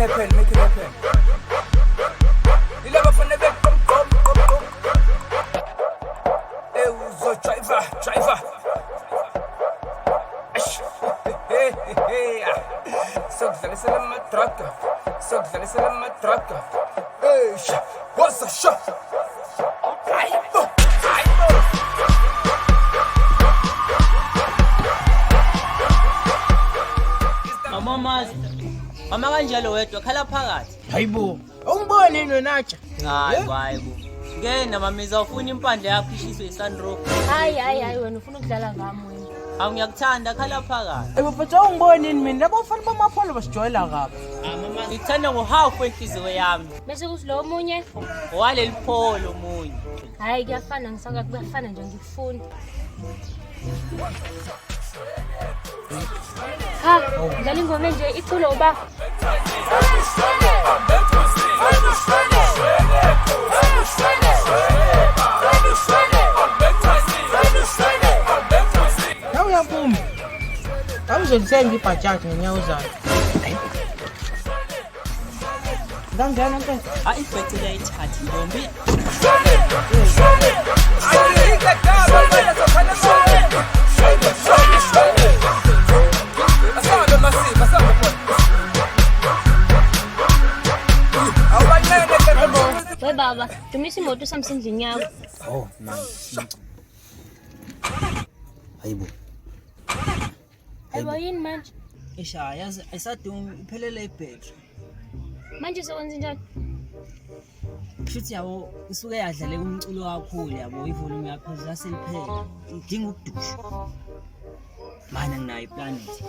happen, make it happen. You never find a bed, come. Hey, who's a driver? Hey, Sokudlala sela matroka. Hey, what's a shot? Mama kanjalo wedwa khala phakathi. Hayibo, awungibone yini natsha? Hayi bo. Ngena mamiza ufuna impandle yakho ishiswe iSunroof. Hayi wena ufuna ukudlala ngami wena. Awuyakuthanda khala phakathi. Ebafethu awungibone yini mina labo bafana bamapholo basijwayela kabi. Mama ngithanda ngo-half wenhliziyo yami. Bese kusilowo omunye? Owaleli pholo omunye. Hayi kuyafana ngisaka kuyafana nje ngikufunda. Ha, dlala ingoma nje iculo uba. Nawe uyaphuma. Awuzolithenga ibhajaji ngenyawo zayo. Ngangena mfethu. Ibhethile ayithathi ntombi. We baba, dumisa imoto samsendlini yakho. Oh, man. Hayibo. Hayibo yini manje? Esha yazi ayisadungi iphelele ibhetri. Manje sekwenza njani? Futhi yabo isuke yadlale umculo kakhulu yabo ivolume yaphezulu aseliphela. Idinga ukudusha. Mana nginayo iplanet.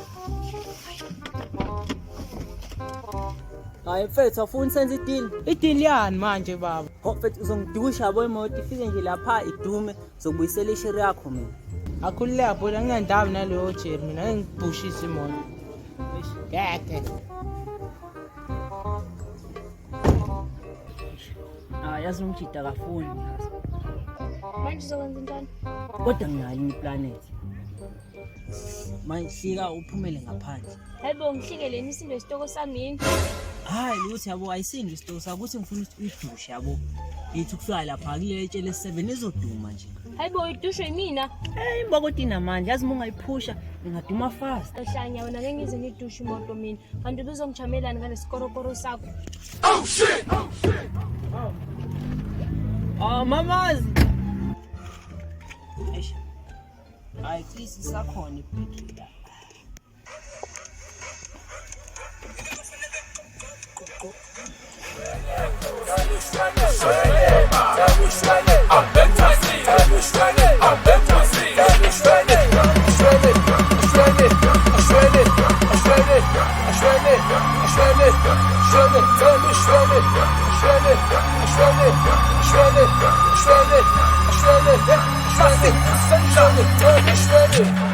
Hayi mfethu afuna senze idili. Idili yani manje baba? Mfethu uzongidusha yabo imoto ifike nje lapha idume zokubuyisela ishiri yakho mina. Akhululeka bona ngingandabi naleyo jeri mina ngibhushisa imoto. Ngeke. Yazi umjida kafuni. Manje sekwenza njani? Kodwa nginayo iplanet. Mayifika uphumele ngaphandle. Hayibo ngihlikeleni isindo isitoko sami yini? Hayi ukuthi yabo ayisindi isitoko sakho uthi ngifuna udushe yabo. Yithi kufika lapha kulele tshele 7 izoduma nje. Hayibo idushwe yimina. Imbokoti inamandla yazi ungayiphusha ingaduma fast. Ehlanya wena ngeke ngize ngidushe imoto mina. Kanti uzongichamelana ngalesikorokoro sakho. Oh shit. Mamazi. Eish. Hayi sisi sakhona ibhetri la. Shred it.